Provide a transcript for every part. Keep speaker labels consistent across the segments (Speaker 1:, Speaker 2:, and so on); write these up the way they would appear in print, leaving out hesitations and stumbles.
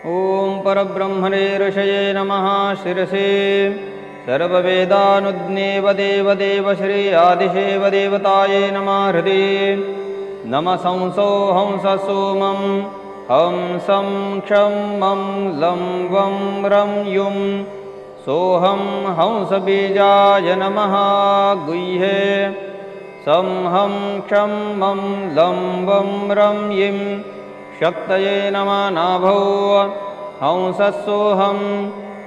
Speaker 1: ॐ परब्रह्मणे ऋषये नमः शिरसे सर्ववेदानुज्ञेव देवदेव श्री आदिशेव देवताये नमः हृदये नमः संसो हंससोमं हंसं क्षं मं लं वं रं युं सोऽहं हंसबीजाय नमः गुह्ये सं हं क्षं मं लं वं रं यं शक्तये नमः नाभौ हंसस्सोऽहं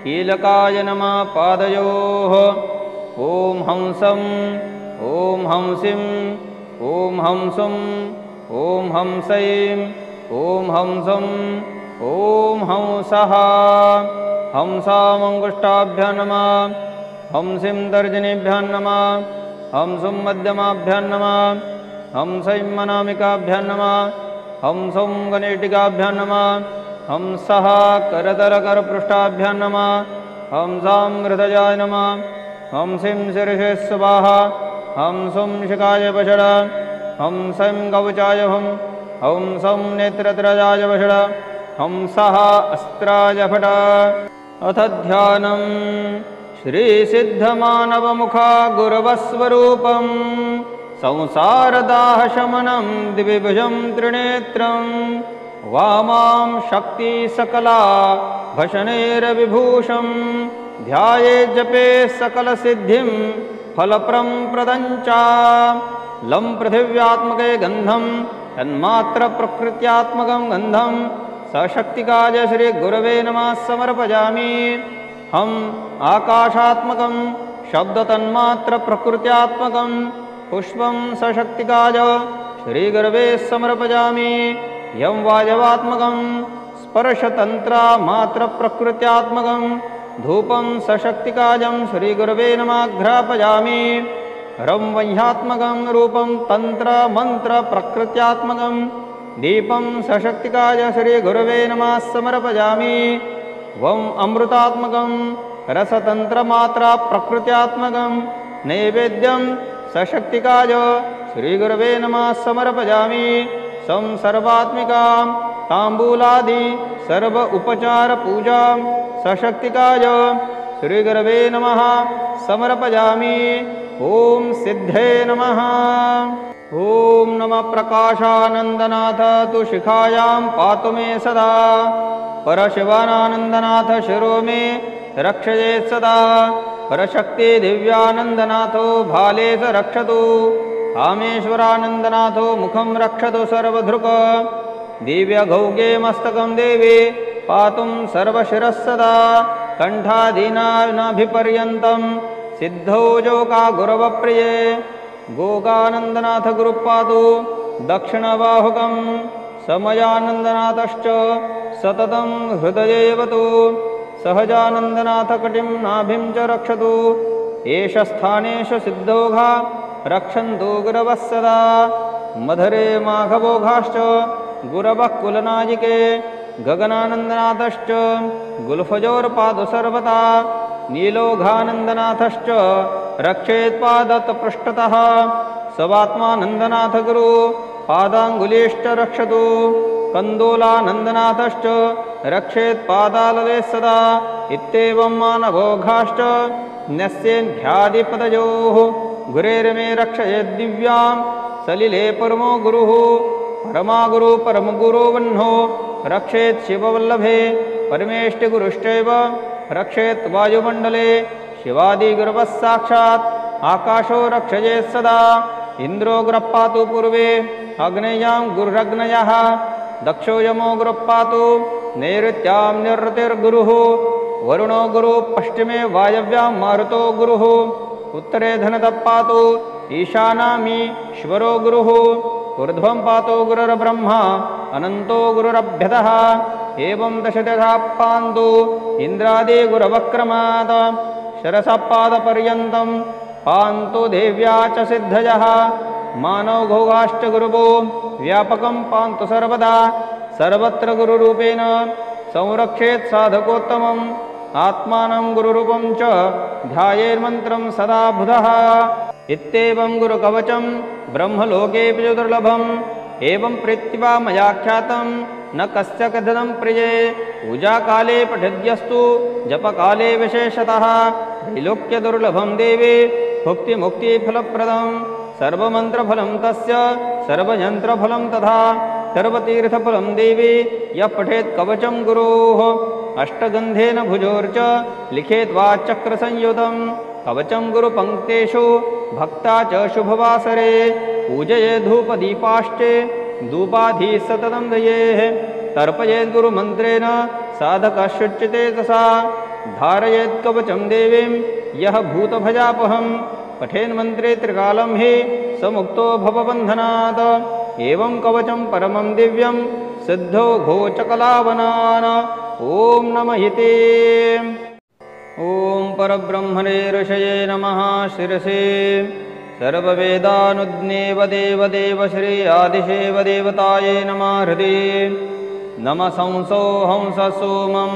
Speaker 1: कीलकाय नमः पादयोः ॐ हंसं ॐ हंसिं ॐ हंसुं ॐ हंसैं ॐ हंसं ॐ हंसः हंसामङ्गुष्ठाभ्यां नमः हंसिं तर्जनीभ्यां नमः हंसुं मध्यमाभ्यां नमः हंसैं अनामिकाभ्यां नमः हंसं गणेटिकाभ्यां नमः हंसः करतलकरपृष्ठाभ्यां नमः हंसां हृदयाय नमः हंसिं शिरसे स्वाहा हंसं शिखाय वषड हंसं कवचाय हंसं नेत्रत्रयाय वषड हंसः अस्त्राय फट अथ ध्यानं श्रीसिद्धमानवमुखा गुरवस्वरूपं संसारदाहशमनं द्विभुजं त्रिनेत्रं वामां शक्तिसकला भशनेरविभूषं ध्याये जपे सकलसिद्धिं फलप्रदं च लं पृथिव्यात्मके गन्धं तन्मात्रप्रकृत्यात्मकं गन्धं सशक्तिकाय श्रीगुरवे नमः समर्पयामि हम आकाशात्मकं शब्दतन्मात्रप्रकृत्यात्मकं पुष्पं सशक्तिकाय श्रीगुरवे समर्पयामि यं वायवात्मकं स्पर्शतन्त्रमात्रप्रकृत्यात्मकं धूपं सशक्तिकायं श्रीगुरवे नमः घ्रापयामि रं वह्यात्मकं रूपं तन्त्रमन्त्रप्रकृत्यात्मकं दीपं सशक्तिकाय श्रीगुरवे नमः समर्पयामि वं अमृतात्मकं रसतन्त्रमात्रप्रकृत्यात्मकं नैवेद्यं सशक्तिकाय श्रीगुरवे नमः समर्पयामि सं सर्वात्मिकां ताम्बूलादि सर्व उपचारपूजां सशक्तिकाय श्रीगुरवे नमः समर्पयामि ॐ सिद्धे नमः ॐ नमः प्रकाशानन्दनाथ तु शिखायां पातु मे सदा परशिवानन्दनाथ शिरो मे रक्षयेत् सदा परशक्ति दिव्यानन्दनाथो भाले स रक्षतु कामेश्वरानन्दनाथो मुखं रक्षतु सर्वधृक दिव्यगौगे मस्तकं देवी पातुं सर्वशिरस्सदा कण्ठादीनाभिपर्यन्तं सिद्धौ जोका गुरवप्रिये गोगानन्दनाथ गुरुपातु दक्षिणबाहुकं समयानन्दनाथश्च सततं हृदयेवतु सहजानन्दनाथ कटिं नाभिं च रक्षतु एष स्थानेषु सिद्धौघा रक्षन्तु गुरवः सदा मधुरे माघवोघाश्च गुरवः कुलनायिके गगनानन्दनाथश्च गुल्फजोर्पादु सर्वदा नीलोघानन्दनाथश्च रक्षेत्पादतपृष्ठतः स्वात्मानन्दनाथ गुरु पादाङ्गुलीश्च रक्षतु कन्दोलानन्दनाथश्च रक्षेत्पादालले सदा इत्येवं मानवोघाश्च न्यस्येन्ध्यादिपदयोः गुरेर्मे रक्षयेद्दिव्यां सलिले परमो गुरुः परमागुरु परमगुरो वह्नो रक्षेत् शिववल्लभे परमेष्टिगुरुश्चैव रक्षेत् वायुमण्डले शिवादिगुरवः साक्षात् आकाशो रक्षयेत् सदा इन्द्रो गुरपातु पूर्वे अग्नेयां गुरुरग्नयः दक्षो यमो गुरुपातु नैऋत्यां निरृतिर्गुरुः वरुणो गुरु पश्चिमे वायव्यां मारुतो गुरुः उत्तरे धनतः पातु ईशानामीश्वरो गुरुः ऊर्ध्वं पातु गुरुर्ब्रह्मा अनन्तो गुरुरभ्यतः एवं दशदशा पान्तु इन्द्रादिगुरवक्रमात् शरसपादपर्यन्तं पान्तु देव्या च सिद्धयः मानवघोघाश्च गुरुवो व्यापकं पान्तु सर्वदा सर्वत्र गुरुरूपेण संरक्षेत् साधकोत्तमम् आत्मानं गुरुरूपं च ध्यायेन्मन्त्रं सदा बुधः इत्येवं गुरुकवचं ब्रह्मलोकेऽपि दुर्लभं एवं प्रीत्या मया ख्यातं न कस्य कथनं प्रिये पूजाकाले पठद्यस्तु जपकाले विशेषतः त्रैलोक्यदुर्लभं देवे भुक्तिमुक्तिफलप्रदं सर्वमन्त्रफलं तस्य सर्वयन्त्रफलं तथा सर्वतीर्थफलं देवी यः पठेत् कवचं गुरोः अष्टगन्धेन भुजोर्च लिखेत् वाच्चक्रसंयुतं कवचं गुरुपङ्क्तेषु भक्ता च शुभवासरे पूजये धूपदीपाश्चे धूपाधि सततं दयेः तर्पयेत् गुरुमन्त्रेण साधकशुच्यते तसा धारयेत् कवचं देवीं यः भूतभजापहं पठेन्मन्त्रे त्रिकालं हि समुक्तो भवबन्धनात् एवं कवचं परमं दिव्यं सिद्धो घोचकलावनान् ॐ नमः इति। ॐ परब्रह्मणे ऋषये नमः शिरसे सर्ववेदानुज्ञेव देवदेव श्री आदिशेव देवताये नमः हृदि नमः संसो हंस सोमं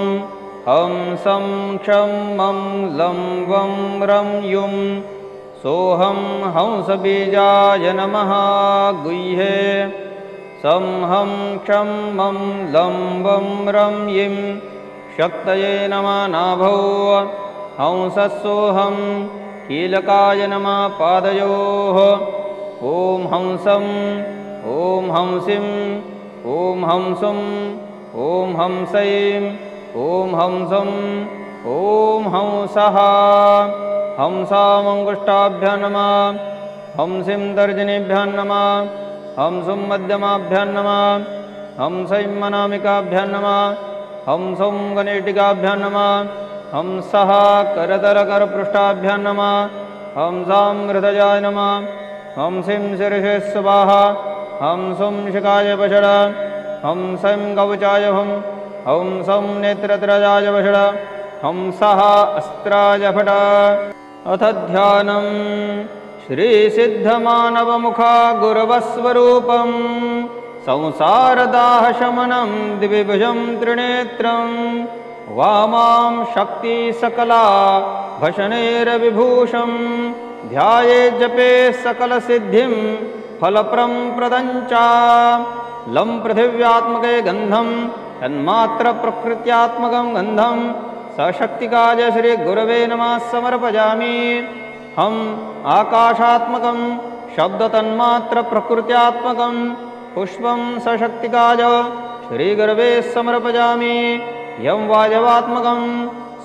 Speaker 1: हंसं क्षं मं लं वं रं युं सोऽहं हंसबीजाय नमः गुह्ये सं हं क्षं मं लं वं रं यिं शक्तये नमः नाभौ हंसस्सोऽहं कीलकाय नमः पादयोः ॐ हंसं ॐ हंसिं ॐ हंसुं ॐ हंसैं ॐ हंसं ॐ हंसः हंसामङ्गुष्ठाभ्यां नमः हंसिं तर्जनीभ्यां नमः हंसुं मध्यमाभ्यां नमः हंसैं अनामिकाभ्यां नमः हंसं गणेटिकाभ्यां नमः हंसः करतलकरपृष्ठाभ्यां नमः हंसां हृदयाय नमः हंसिं शिरसे स्वाहा हंसं शिखाय वषड हंसं कवचाय हंसं नेत्रत्रयाय वषड हंसः अस्त्राय फट। अथ ध्यानं श्रीसिद्धमानवमुखा गुरवस्वरूपं संसारदाहशमनं द्विभुजं त्रिनेत्रं वामां शक्तिसकला भशनेरविभूषं ध्यायेज्जपे सकलसिद्धिं फलप्रदं च लं पृथिव्यात्मके गन्धं तन्मात्रप्रकृत्यात्मकं गन्धं सशक्तिकाय श्रीगुरवे नमः समर्पयामि। हम आकाशात्मकं शब्दतन्मात्रप्रकृत्यात्मकं पुष्पं सशक्तिकाय श्रीगुरवे समर्पयामि। यं वायवात्मकं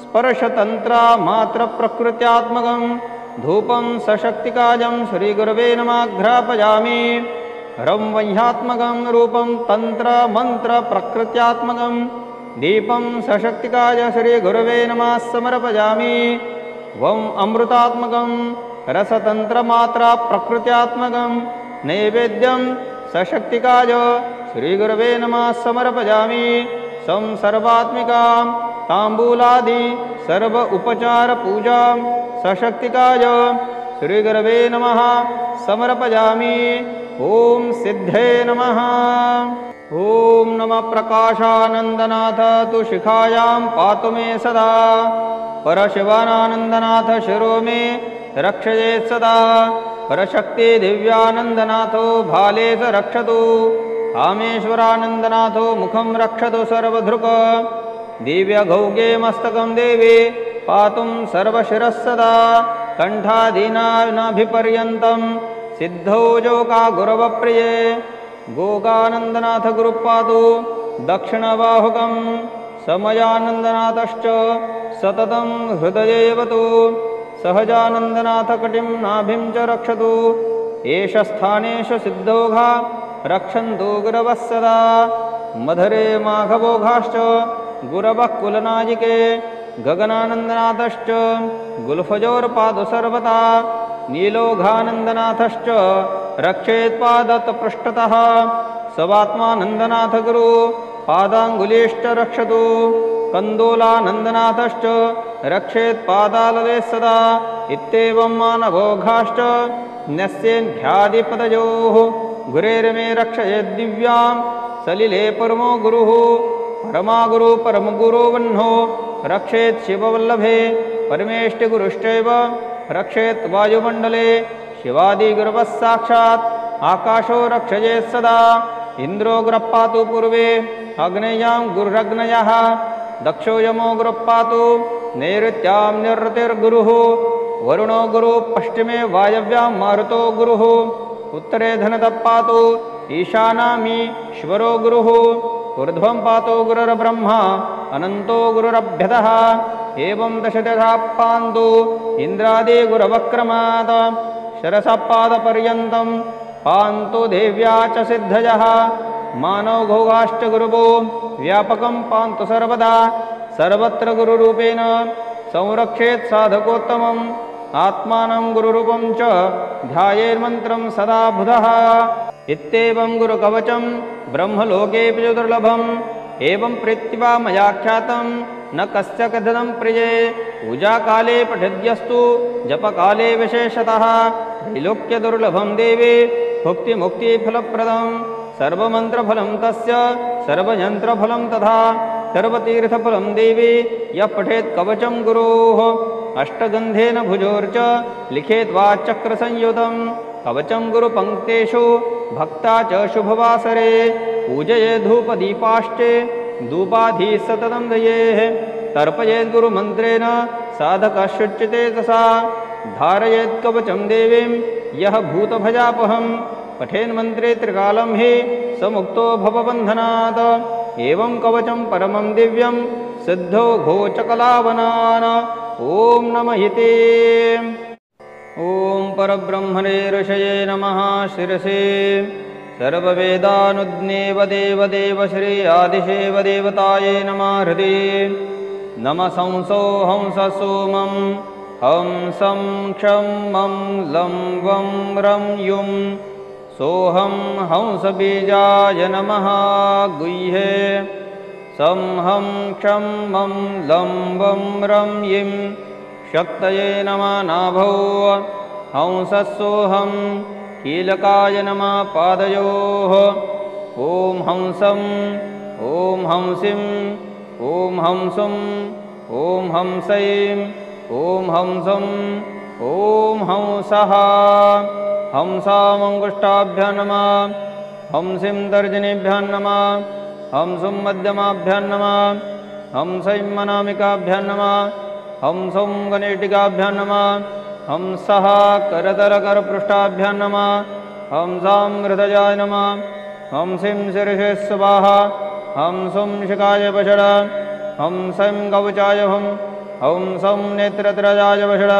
Speaker 1: स्पर्शतन्त्रमात्रप्रकृत्यात्मकं धूपं सशक्तिकायं श्रीगुरवे नमः घ्रापयामि। रं वह्यात्मकं रूपं तन्त्रमन्त्रप्रकृत्यात्मकं दीपं सशक्तिकाय श्रीगुरवे नमः समर्पयामि। वं अमृतात्मकं रसतन्त्रमात्रप्रकृत्यात्मकं नैवेद्यं सशक्तिकाय श्रीगुरवे नमः समर्पयामि। सं सर्वात्मिकां ताम्बूलादि सर्व उपचारपूजां सशक्तिकाय श्रीगुरवे नमः समर्पयामि। ॐ सिद्धे नमः। ॐ नमः प्रकाशानन्दनाथ तु शिखायां पातु मे सदा परशिवानन्दनाथ शिरो मे रक्षयेत् सदा परशक्ति दिव्यानन्दनाथो भाले स रक्षतु कामेश्वरानन्दनाथो मुखं रक्षतु सर्वधृक दिव्यगौगे मस्तकं देवी पातुं सर्वशिरस्सदा कण्ठादीनाभिपर्यन्तं सिद्धौ जोका गुरवप्रिये गोगानन्दनाथ गुरुपातु दक्षिणबाहुकं समयानन्दनाथश्च सततं हृदयेवतु सहजानन्दनाथ कटिं नाभिं च रक्षतु एष स्थानेषु सिद्धौघा रक्षन्तु गुरवः सदा मधुरे माघवोघाश्च गुरवः कुलनायिके गगनानन्दनाथश्च गुल्फजोर्पादु सर्वदा नीलोघानन्दनाथश्च रक्षेत्पादतपृष्ठतः सवात्मानन्दनाथ गुरु पादाङ्गुलीश्च रक्षतु कन्दोलानन्दनाथश्च रक्षेत्पादालले सदा इत्येवं मानवोघाश्च न्यस्येन्ध्यादिपदयोः गुरेर्मे रक्षयेद्दिव्यां सलिले परमो गुरुः परमागुरु परमगुरो वह्नो रक्षेत् शिववल्लभे परमेष्टिगुरुश्चैव रक्षेत् वायुमण्डले शिवादिगुरवः साक्षात् आकाशो रक्षयेत् सदा इन्द्रो गुरप्पातु पूर्वे अग्नेयां गुरुरग्नयः दक्षो यमो गुरुप्पातु नैऋत्यां निरृतिर्गुरुः वरुणो गुरुः पश्चिमे वायव्यां मारुतो गुरुः उत्तरे धनतः पातु ईशानामीश्वरो गुरुः ऊर्ध्वं पातो गुरुर्ब्रह्मा अनन्तो गुरुरभ्यतः एवं दशदशा पान्तु इन्द्रादि गुरवक्रमात् शरसपादपर्यन्तं पान्तु देव्या च सिद्धयः मानव घोगाश्च गुरुवो व्यापकं पान्तु सर्वदा सर्वत्र गुरुरूपेण संरक्षेत् साधकोत्तमम् आत्मानं गुरुरूपं च ध्यायेन्मन्त्रं सदा बुधः इत्येवं गुरुकवचं ब्रह्मलोकेऽपि च दुर्लभम् एवं प्रीत्या मया ख्यातं न कस्य कथितं प्रिये पूजाकाले पठिद्यस्तु जपकाले विशेषतः त्रैलोक्यदुर्लभं देवे भुक्तिमुक्तिफलप्रदं सर्वमन्त्रफलं तस्य सर्वयन्त्रफलं तथा सर्वतीर्थफलं देवी यः पठेत् कवचं गुरोः अष्टगन्धेन भुजोर्च लिखेत् वाचक्रसंयुतं कवचं गुरुपङ्क्तेषु भक्ता च शुभवासरे पूजये धूपदीपाश्चे धूपाधिः सततं दयेः तर्पयेत् गुरुमन्त्रेण साधकशुच्यते तसा धारयेत् कवचं देवीं यः भूतभजापहं पठेन्मन्त्रे त्रिकालं हि समुक्तो भवबन्धनात् एवं कवचं परमं दिव्यं सिद्धो घोचकलावनान् ॐ नमः इति ॐ परब्रह्मणे ऋषये नमः शिरसे सर्ववेदानुज्ञेव देवदेव श्री आदिशेव देवताये नमः हृदि नमः संसो हंस सोमं हंसं क्षं मं लं वं रं युं सोऽहं हंसबीजाय नमः गुह्ये सं हं क्षं मं लं वं रं यिं शक्तये नमः नाभौ हंसस्सोऽहं कीलकाय नमः पादयोः ॐ हंसं ॐ हंसिं ॐ हंसुं ॐ हंसैं ॐ हंसं ॐ हंसः हंसामङ्गुष्ठाभ्यां नमः हंसिं तर्जनीभ्यां नमः हंसुं मध्यमाभ्यां नमः हंसैं अनामिकाभ्यां नमः हंसं गणेटिकाभ्यां नमः हंसः करतलकरपृष्ठाभ्यां नमः हंसां हृदयाय नमः हंसिं शिरसे स्वाहा हंसं शिखाय वषड हंसं कवचाय हंसं नेत्रत्रयाय वषड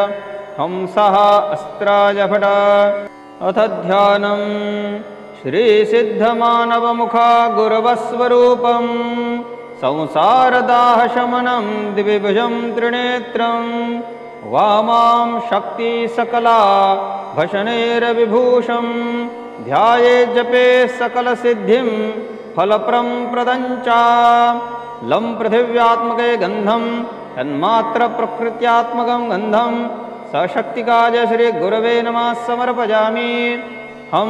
Speaker 1: हंसः अस्त्राय फट अथ ध्यानं श्रीसिद्धमानवमुखा गुरवस्वरूपं संसारदाहशमनं द्विभुजं त्रिनेत्रं वामां शक्तिसकला भशनेरविभूषं ध्यायेज्जपे सकलसिद्धिं फलप्रदं च लं पृथिव्यात्मके गन्धं तन्मात्रप्रकृत्यात्मकं गन्धं सशक्तिकाय श्रीगुरवे नमः समर्पयामि हम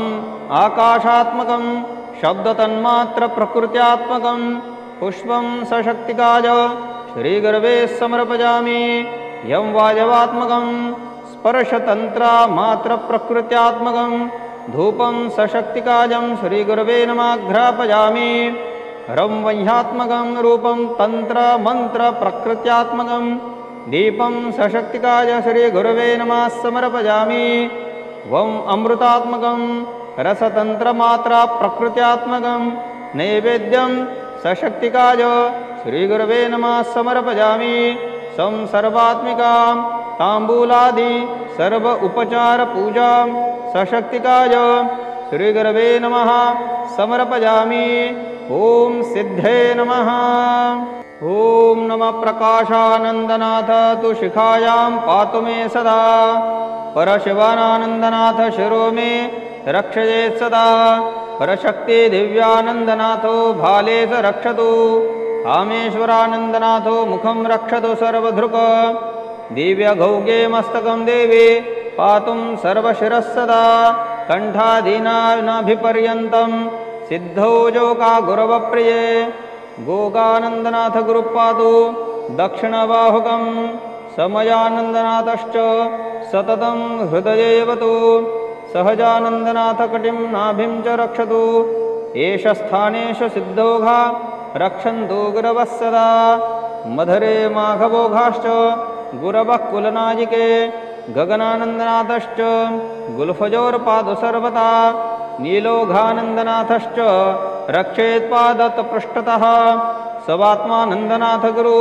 Speaker 1: आकाशात्मकं शब्दतन्मात्रप्रकृत्यात्मकं पुष्पं सशक्तिकाय श्रीगुरवे समर्पयामि यं वायवात्मकं स्पर्शतन्त्रमात्रप्रकृत्यात्मकं धूपं सशक्तिकायं श्रीगुरवे नमः घ्रापयामि रं वह्यात्मकं रूपं तन्त्रमन्त्रप्रकृत्यात्मकं दीपं सशक्तिकाय श्रीगुरवे नमः समर्पयामि वं अमृतात्मकं रसतन्त्रमात्रप्रकृत्यात्मकं नैवेद्यं सशक्तिकाय श्रीगुरवे नमः समर्पयामि सं सर्वात्मिकां ताम्बूलादि सर्व उपचारपूजां सशक्तिकाय श्रीगुरवे नमः समर्पयामि ॐ सिद्धे नमः ॐ नमः प्रकाशानन्दनाथ तु शिखायां पातु मे सदा परशिवानन्दनाथ शिरो मे रक्षयेत् सदा परशक्ति दिव्यानन्दनाथो भाले स रक्षतु कामेश्वरानन्दनाथो मुखं रक्षतु सर्वधृक दिव्यगौगे मस्तकं देवी पातुं सर्वशिरः कण्ठादीनाभिपर्यन्तं सिद्धौ जोका गुरवप्रिये गोगानन्दनाथ गुरुपातु दक्षिणबाहुकं समयानन्दनाथश्च सततं हृदयेवतु सहजानन्दनाथ कटिं नाभिं च रक्षतु एष स्थानेषु सिद्धौघा रक्षन्तु गुरवः सदा मधुरे माघवोघाश्च गुरवः कुलनायिके गगनानन्दनाथश्च गुल्फजोर्पादु सर्वथा नीलोघानन्दनाथश्च रक्षेत्पादतपृष्ठतः सवात्मानन्दनाथ गुरु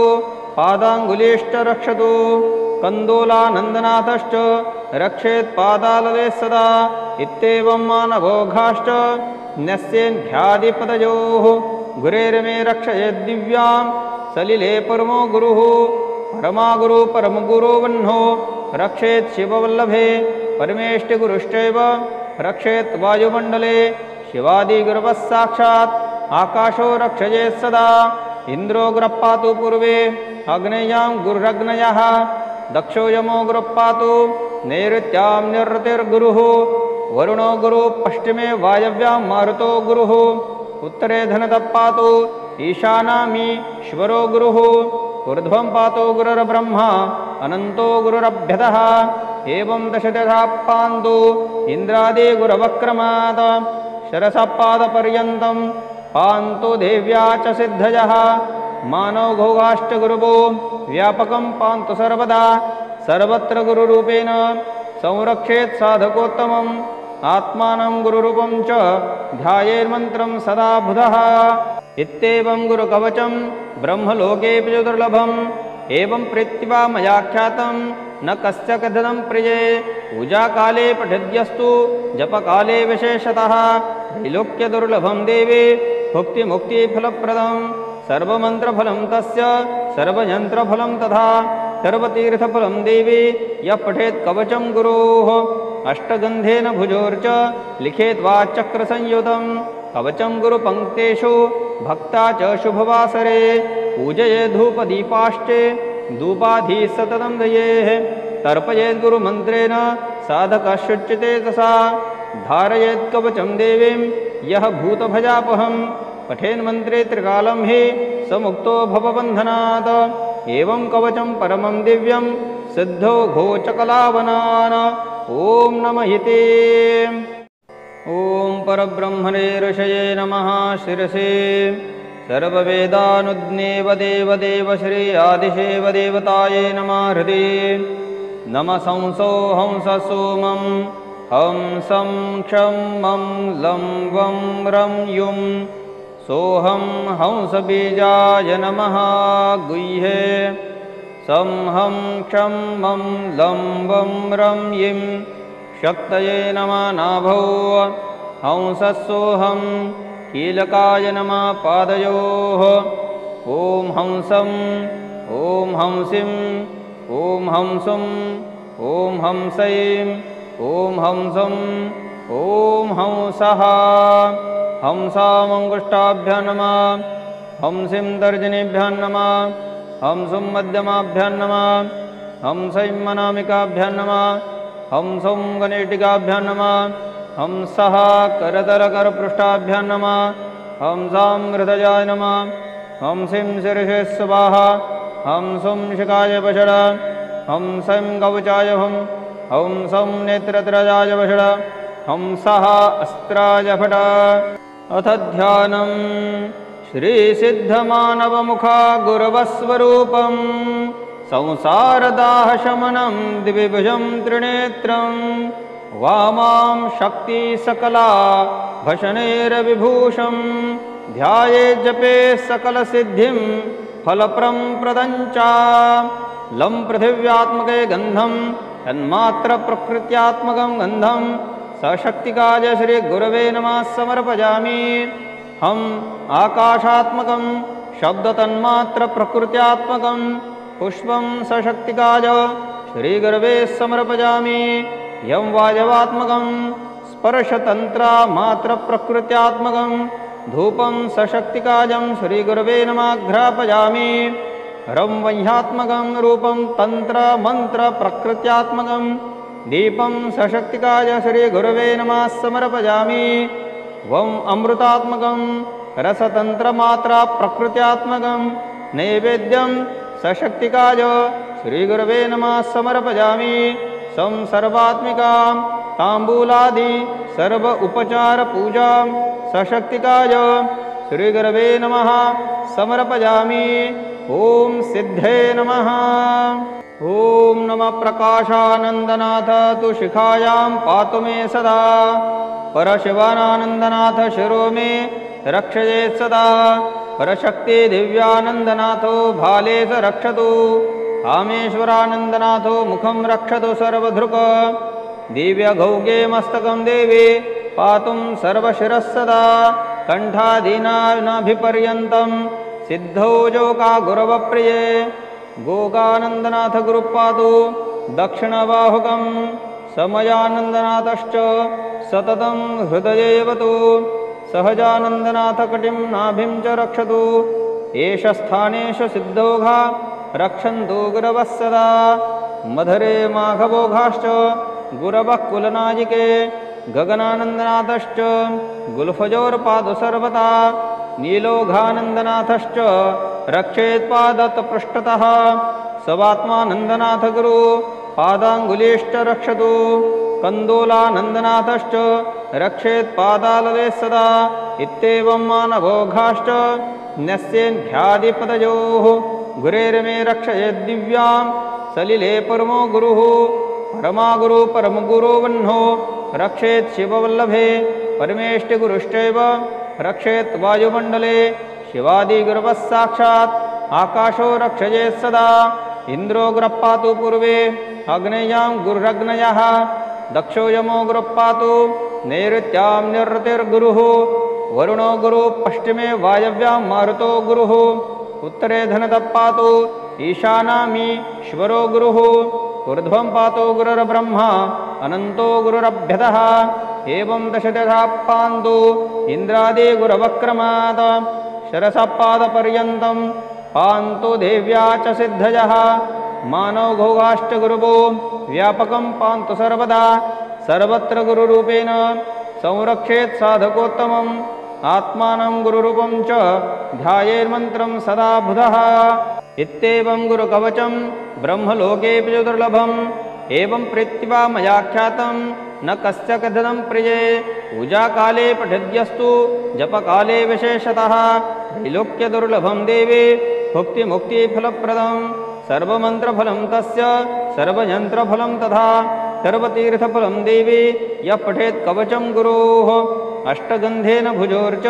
Speaker 1: पादाङ्गुलीश्च रक्षतु कन्दोलानन्दनाथश्च रक्षेत्पादालले सदा इत्येवं मानवोघाश्च न्यस्येन्ध्यादिपदयोः गुरेर्मे रक्षयेद्दिव्यां सलिले परमो गुरुः परमागुरु परमगुरो वह्नो रक्षेत् शिववल्लभे परमेष्टिगुरुश्चैव रक्षेत् वायुमण्डले शिवादिगुरवः साक्षात् आकाशो रक्षयेत् सदा इन्द्रो गुरः पातु पूर्वे अग्नेयां गुरुरग्नयः दक्षो यमो गुरः पातु नैऋत्यां निरृतिर्गुरुः वरुणो गुरुः पश्चिमे वायव्यां मारुतो गुरुः उत्तरे धनतः पातु ईशानामीश्वरो गुरुः ऊर्ध्वं पातो गुरुर्ब्रह्मा अनन्तो गुरुरभ्यतः एवं दशदशा पान्तु इन्द्रादिगुरवक्रमात् शरसपादपर्यन्तं पान्तु देव्या च सिद्धयः मानवघोघाश्च गुरुवो व्यापकं पान्तु सर्वदा सर्वत्र गुरुरूपेण संरक्षेत् साधकोत्तमम् आत्मानं गुरुरूपं च ध्यायेन्मन्त्रं सदा बुधः इत्येवं गुरुकवचं ब्रह्मलोकेऽपि च दुर्लभम् एवं प्रीत्या मया ख्यातं न कस्य कथितं प्रिये पूजाकाले पठिद्यस्तु जपकाले विशेषतः त्रैलोक्यदुर्लभं देवे भुक्तिमुक्तिफलप्रदं सर्वमन्त्रफलं तस्य सर्वयन्त्रफलं तथा सर्वतीर्थफलं देवी यः पठेत् कवचं गुरोः अष्टगन्धेन भुजोर्च लिखेत् वाचक्रसंयुतं कवचं गुरुपङ्क्तेषु भक्ता च शुभवासरे पूजये धूपदीपाश्चे धूपाधिः सततं दयेः तर्पयेत् गुरुमन्त्रेण साधकशुच्यते तसा धारयेत् कवचं देवीं यः भूतभजापहं पठेन्मन्त्रे त्रिकालं हि समुक्तो भवबन्धनात् एवं कवचं परमं दिव्यं सिद्धो घोचकलावनान् ॐ नमः इति ॐ परब्रह्मणे ऋषये नमः शिरसे सर्ववेदानुज्ञेव देवदेव श्री आदिशेव देवताये नमः हृदि नमः संसो हंस सोमं हंसं क्षं मं लं वं रं युं सोऽहं हंसबीजाय नमः गुह्ये सं हं क्षं मं लं वं रं यिं शक्तये नमः नाभौ हंसस्सोऽहं कीलकाय नमः पादयोः ॐ हंसं ॐ हंसिं ॐ हंसुं ॐ हंसैं ॐ हंसं ॐ हंसः हंसामङ्गुष्ठाभ्यां नमः हंसिं तर्जनीभ्यां नमः हंसुं मध्यमाभ्यां नमः हंसैं अनामिकाभ्यां नमः हंसं गणेटिकाभ्यां नमः हंसः करतलकरपृष्ठाभ्यां नमः हंसां हृदयाय नमः हंसिं शिरसे स्वाहा हंसं शिखाय वषड हंसं कवचाय हंसं नेत्रत्रयाय वषड हंसः अस्त्राय फट अथ ध्यानं श्रीसिद्धमानवमुखा गुरवस्वरूपं संसारदाहशमनं द्विभुजं त्रिनेत्रं वामां शक्तिसकला भशनेरविभूषं ध्यायेज्जपे सकलसिद्धिं फलप्रदं च लं पृथिव्यात्मके गन्धं तन्मात्रप्रकृत्यात्मकं गन्धं सशक्तिकाय श्रीगुरवे नमः समर्पयामि हम आकाशात्मकं शब्दतन्मात्रप्रकृत्यात्मकं पुष्पं सशक्तिकाय श्रीगुरवे समर्पयामि यं वायवात्मकं स्पर्शतन्त्रमात्रप्रकृत्यात्मकं धूपं सशक्तिकायं श्रीगुरवे नमः घ्रापयामि रं वह्यात्मकं रूपं तन्त्रमन्त्रप्रकृत्यात्मकं दीपं सशक्तिकाय श्रीगुरवे नमः समर्पयामि वं अमृतात्मकं रसतन्त्रमात्रप्रकृत्यात्मकं नैवेद्यं सशक्तिकाय श्रीगुरवे नमः समर्पयामि सं सर्वात्मिकां ताम्बूलादि सर्व उपचार पूजा सशक्तिकाय श्रीगुरवे नमः समर्पयामि। ओम सिद्धे नमः। ओम नमः प्रकाशानंदनाथ तु शिखायां पातु मे सदा। परशिवानंदनाथ शिरो मे रक्षयेत् सदा। परशक्ति दिव्यानंदनाथो भाले स रक्षतु। कामेश्वरानंदनाथो मुखं रक्षतु सर्वधृक। दिव्यगौगे मस्तकं देवी पातुं सर्वशिरस्सदा। कण्ठादीनाभिपर्यन्तं सिद्धौ जोका गुरवप्रिये। गोगानन्दनाथ गुरुः पातु दक्षिणबाहुकं। समयानन्दनाथश्च सततं हृदयेवतु। सहजानन्दनाथ कटिं नाभिं च रक्षतु। एष स्थानेषु सिद्धौघा रक्षन्तु गुरवः सदा। मधुरे माघवोघाश्च गुरवः कुलनायिके। गगनानन्दनाथश्च गुल्फजोर्पादु सर्वदा। नीलोघानन्दनाथश्च रक्षेत्पादतपृष्ठतः। सवात्मानन्दनाथ गुरु पादाङ्गुलीश्च रक्षतु। कन्दोलानन्दनाथश्च रक्षेत्पादालये सदा। इत्येवं मानवोघाश्च न्यस्येन्ध्यादिपदयोः। गुरेर्मे रक्षयेद्दिव्यां सलिले परमो गुरुः। परमागुरु परमगुरो वह्नो रक्षेत् शिववल्लभे। परमेष्टिगुरुश्चैव रक्षेत् वायुमण्डले। शिवादिगुरवः साक्षात् आकाशो रक्षयेत् सदा। इन्द्रो गुरः पातु पूर्वे अग्नेयां गुरुरग्नयः। दक्षो यमो गुरः पातु नैऋत्यां निरृतिर्गुरुः। वरुणो गुरुः पश्चिमे वायव्यां मारुतो गुरुः। उत्तरे धनतः पातु ईशानामीश्वरो गुरुः। ऊर्ध्वं पातु गुरुर्ब्रह्मा अनन्तो गुरुरभ्यतः। एवं दशदशा पान्तु इन्द्रादिगुरवक्रमात्। शरसपादपर्यन्तं पान्तु देव्या च सिद्धयः। मानवघोघाश्च गुरुवो व्यापकं पान्तु सर्वदा। सर्वत्र गुरुरूपेण संरक्षेत् साधकोत्तमम्। आत्मानं गुरुरूपं च ध्यायेन्मन्त्रं सदा बुधः। इत्येवं गुरुकवचं ब्रह्मलोकेऽपि च दुर्लभम्। एवं प्रीत्या मया ख्यातं न कस्य कथितं प्रिये। पूजाकाले पठिद्यस्तु जपकाले विशेषतः। त्रैलोक्यदुर्लभं देवे भुक्तिमुक्तिफलप्रदं। सर्वमन्त्रफलं तस्य सर्वयन्त्रफलं तथा। सर्वतीर्थफलं देवी यः पठेत् कवचं गुरोः। अष्टगन्धेन भुजोर्च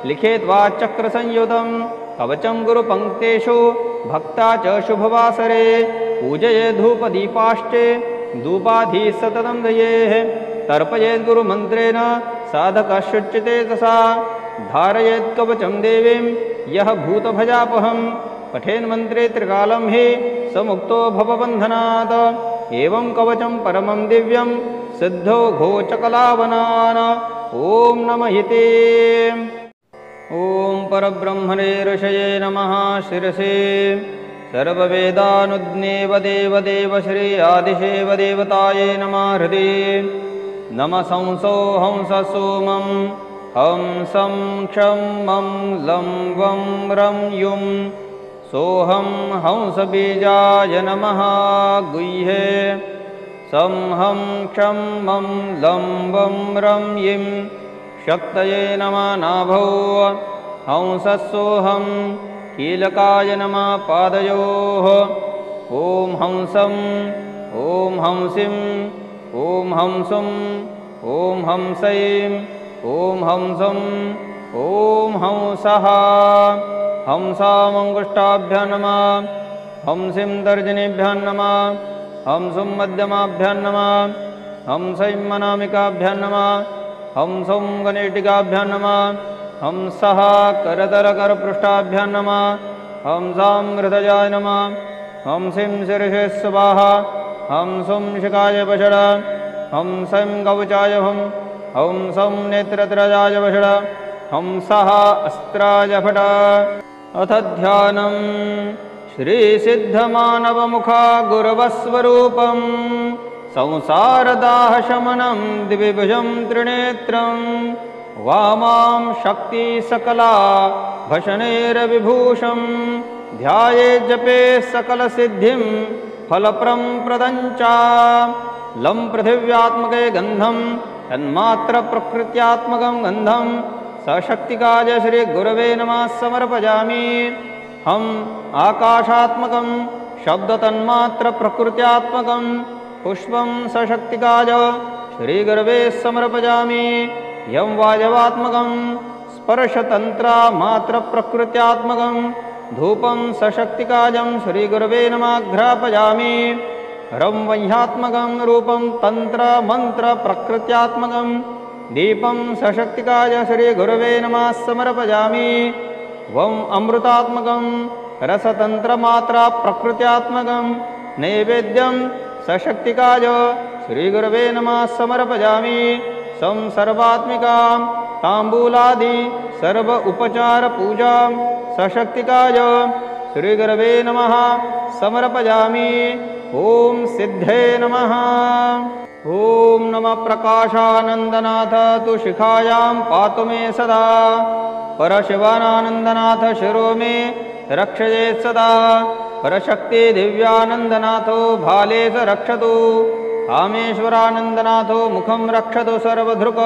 Speaker 1: लिखेत् वाच्चक्रसंयुतं। कवचं गुरुपङ्क्तेषु भक्ता च शुभवासरे। पूजये धूपदीपाश्चे धूपाधि सततं दयेः। तर्पयेत् गुरुमन्त्रेण साधकः शुच्यते तसा। धारयेत् कवचं देवीं यः भूतभजापहं। पठेन्मन्त्रे त्रिकालं हि समुक्तो भवबन्धनात्। एवं कवचं परमं दिव्यं सिद्धो घोचकलावनान्। ॐ नमः इति। ॐ परब्रह्मणे ऋषये नमः शिरसे। सर्ववेदानुज्ञेव देवदेव श्री आदिशेव देवताये नमः हृदि। नमः संसो हंस सोमं हंसं क्षं मं लं वं रं युं। सोऽहं हंसबीजाय नमः गुह्ये। सं हं क्षं मं लं वं रं यिं। शक्तये नमः नाभौ हंसस्सोऽहं। कीलकाय नमः पादयोः। ॐ हंसं ॐ हंसिं ॐ हंसं ॐ हंसैं ॐ हंसं ॐ हंसः। हंसामङ्गुष्ठाभ्यां नमः। हंसिं तर्जनीभ्यां नमः। हंसं मध्यमाभ्यां नमः। हंसैं अनामिकाभ्यां नमः। हंसं गणेटिकाभ्यां नमः। हंसः करतलकरपृष्ठाभ्यां नमः। हंसां हृदयाय नमः। हंसिं शिरसे स्वाहा। हंसं शिखाय वषड। हंसं कवचाय हं। हंसं नेत्रत्रयाय वषड। हंसः अस्त्राय फट। अथ ध्यानं श्रीसिद्धमानवमुखा गुरवस्वरूपं। संसारदाहशमनं द्विभुजं त्रिनेत्रं। वामां शक्तिसकला भशनेरविभूषं। ध्याये जपे सकलसिद्धिं फलप्रं प्रदं च। लं पृथिव्यात्मके गन्धं तन्मात्रप्रकृत्यात्मकं गन्धं सशक्तिकाय श्रीगुरवे नमः समर्पयामि। हम आकाशात्मकं शब्दतन्मात्रप्रकृत्यात्मकं पुष्पं सशक्तिकाय श्रीगुरवे समर्पयामि। यं वायवात्मकं स्पर्शतन्त्रमात्रप्रकृत्यात्मकं धूपं सशक्तिकायं श्रीगुरवे नमः घ्रापयामि। रं वह्यात्मकं रूपं तन्त्रमन्त्रप्रकृत्यात्मकं दीपं सशक्तिकाय श्रीगुरवे नमः समर्पयामि। वं अमृतात्मकं रसतन्त्रमात्रप्रकृत्यात्मकं नैवेद्यं सशक्तिकाय श्रीगुरवे नमः समर्पयामि। सं सर्वात्मिकां ताम्बूलादि सर्व उपचारपूजां सशक्तिकाय श्रीगुरवे नमः समर्पयामि। ओम सिद्धे नमः। ओम नमः प्रकाशानन्दनाथ तु शिखायां पातु मे सदा। परशिवानन्दनाथ शिरो मे रक्षयेत् सदा। परशक्ति दिव्यानन्दनाथो भाले स रक्षतु। कामेश्वरानन्दनाथो मुखं रक्षतु सर्वधृक्।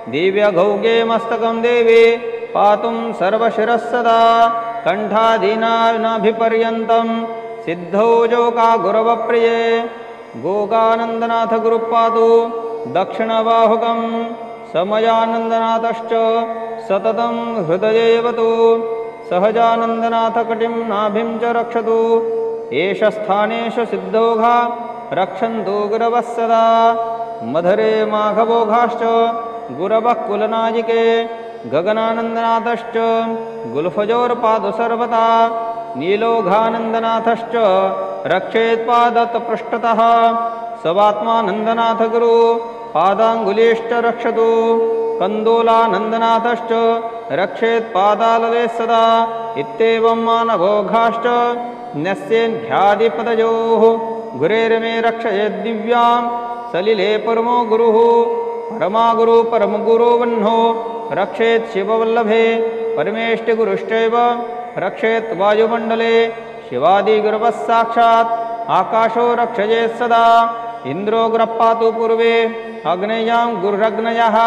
Speaker 1: दिव्यगौगे मस्तकं देवी पातुं सर्वशिरस्सदा। कण्ठादीनाभिपर्यन्तं सिद्धौ जोका गुरवप्रिये। गोगानन्दनाथ गुरुः पातु दक्षिणबाहुकं। समयानन्दनाथश्च सततं हृदयेवतु। सहजानन्दनाथ कटिं नाभिं च रक्षतु। एष स्थानेषु सिद्धौघा रक्षन्तु गुरवः सदा। मधुरे माघवोघाश्च गुरवः कुलनायिके। गगनानन्दनाथश्च गुल्फजोर्पादु सर्वदा। नीलोघानन्दनाथश्च रक्षेत्पादतपृष्ठतः। सवात्मानन्दनाथ गुरु पादाङ्गुलीश्च रक्षतु। कन्दोलानन्दनाथश्च रक्षेत्पादालये सदा। इत्येवं मानवोघाश्च न्यस्येन्ध्यादिपदयोः। गुरेर्मे रक्षयेद्दिव्यां सलिले परमो गुरुः। परमागुरु परमगुरो वह्नो रक्षेत् शिववल्लभे। परमेष्टिगुरुश्चैव रक्षेत् वायुमण्डले। शिवादिगुरवः साक्षात् आकाशो रक्षयेत् सदा। इन्द्रो गुरः पातु पूर्वे अग्नेयां गुरुरग्नयः।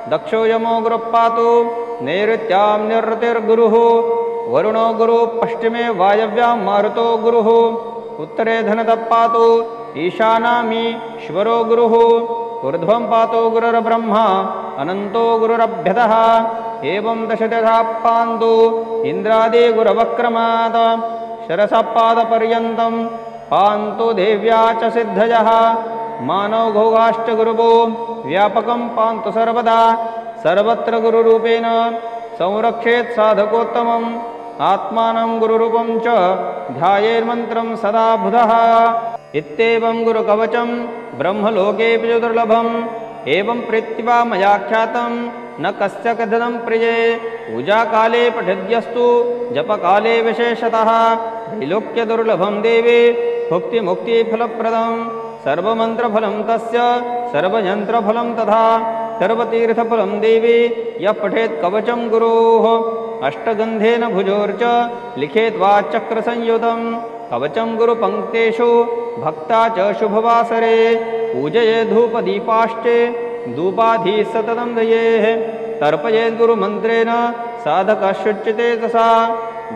Speaker 1: दक्षो यमो गुरः पातु नैऋत्यां निरृतिर्गुरुः। वरुणो गुरुः पश्चिमे वायव्यां मारुतो गुरुः। उत्तरे धनतः पातु ईशानामीश्वरो गुरुः। ऊर्ध्वं पातु गुरुर्ब्रह्मा अनन्तो गुरुरभ्यतः। एवं दशदशा पान्तु इन्द्रादिगुरवक्रमात्। शरसपादपर्यन्तं पान्तु देव्या च सिद्धयः। मानवघोघाश्च गुरुवो व्यापकं पान्तु सर्वदा। सर्वत्र गुरुरूपेण संरक्षेत् साधकोत्तमम्। आत्मानं गुरुरूपं च ध्यायेन्मन्त्रं सदा बुधः। इत्येवं गुरुकवचं ब्रह्मलोकेऽपि च दुर्लभम्। एवं प्रीत्या मया ख्यातं न कस्य कथितं प्रिये। पूजाकाले पठिद्यस्तु जपकाले विशेषतः। त्रैलोक्यदुर्लभं देवे भुक्तिमुक्तिफलप्रदं। सर्वमन्त्रफलं तस्य सर्वयन्त्रफलं तथा। सर्वतीर्थफलं देवी यः पठेत् कवचं गुरोः। अष्टगन्धेन भुजोर्च लिखेत् वाच्चक्रसंयुतं। कवचं गुरुपङ्क्तेषु भक्ता च शुभवासरे। पूजये धूपदीपाश्चे धूपाधिः सततं दयेः। तर्पयेत् गुरुमन्त्रेण साधकः शुच्यते तसा।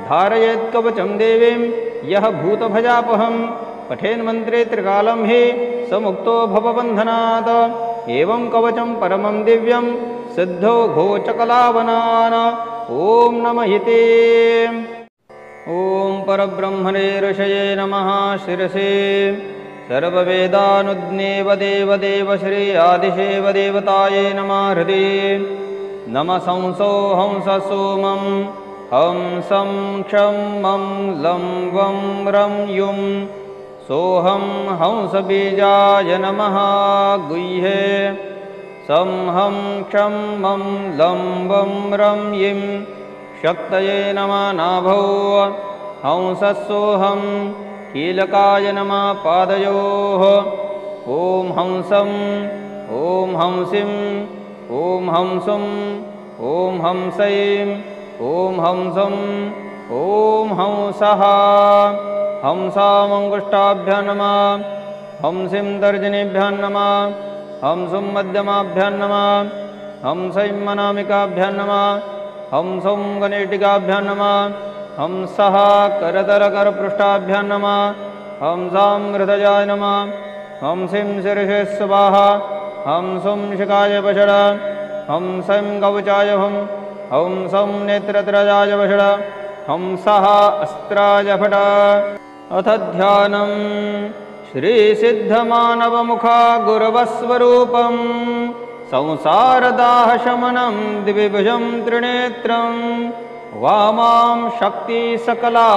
Speaker 1: धारयेत् कवचं देवीं यः भूतभजापहं। पठेन्मन्त्रे त्रिकालं हि समुक्तो भवबन्धनात्। एवं कवचं परमं दिव्यं सिद्धो घोचकलावनान्। ॐ नमः इति। ॐ परब्रह्मणे ऋषये नमः शिरसे। सर्ववेदानुज्ञेव देवदेव श्री आदिशेव देवताये नमः हृदि। नमः संसो हंस सोमं हंसं क्षं मं लं वं रं युं। सोऽहं हंसबीजाय नमः गुह्ये। सं हं क्षं मं लं वं रं यिं। शक्तये नमः नाभौ हंसस्सोऽहं। कीलकाय नमः पादयोः। ॐ हंसं ॐ हंसिं ॐ हंसं ॐ हंसैं ॐ हंसं ॐ हंसः। हंसामङ्गुष्ठाभ्यां नमः। हंसिं तर्जनीभ्यां नमः हंसुं मध्यमाभ्यां नमः हंसैं अनामिकाभ्यां नमः हंसं गणेटिकाभ्यां नमः हंसः करतलकरपृष्ठाभ्यां नमः हंसां हृदयाय नमः हंसिं शिरसे स्वाहा हंसं शिखाय वषड हंसं कवचाय हं हंसं नेत्रत्रयाय वषड हंसः अस्त्राय फट। अथ ध्यानं श्रीसिद्धमानवमुखा गुरवस्वरूपं संसारदाहशमनं द्विभुजं त्रिनेत्रं वामां शक्तिसकला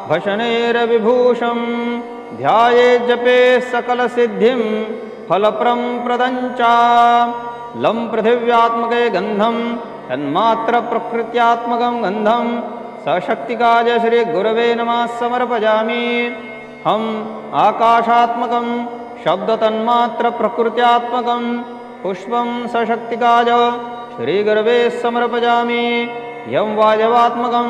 Speaker 1: भशनेरविभूषं ध्याये जपे सकलसिद्धिं फलप्रं प्रदञ्च। लं पृथिव्यात्मके गन्धं तन्मात्रप्रकृत्यात्मकं गन्धं सशक्तिकाय श्रीगुरवे नमः समर्पयामि। हम आकाशात्मकं शब्दतन्मात्रप्रकृत्यात्मकं पुष्पं सशक्तिकाय श्रीगुरवे समर्पयामि। यं वायवात्मकं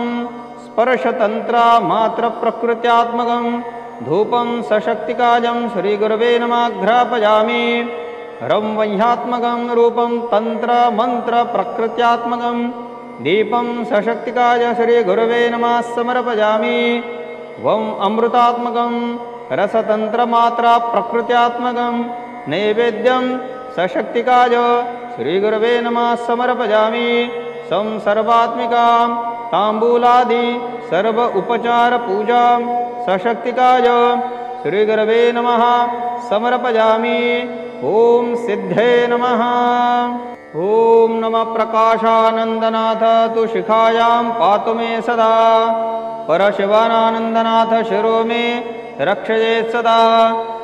Speaker 1: स्पर्शतन्त्रमात्रप्रकृत्यात्मकं धूपं सशक्तिकायं श्रीगुरवे नमः घ्रापयामि। रं वह्यात्मकं रूपं तन्त्रमन्त्रप्रकृत्यात्मकं दीपं सशक्तिकाय श्रीगुरवे नमः समर्पयामि। वं अमृतात्मकं रसतन्त्रमात्रप्रकृत्यात्मकं नैवेद्यं सशक्तिकाय श्रीगुरवे नमः समर्पयामि। सं सर्वात्मिकां ताम्बूलादि सर्व उपचारपूजां सशक्तिकाय श्रीगुरवे नमः समर्पयामि। ओम सिद्धे नमः। ओम नमः प्रकाशानन्दनाथ तु शिखायां पातु मे सदा परशिवानन्दनाथ शिरो मे रक्षयेत् सदा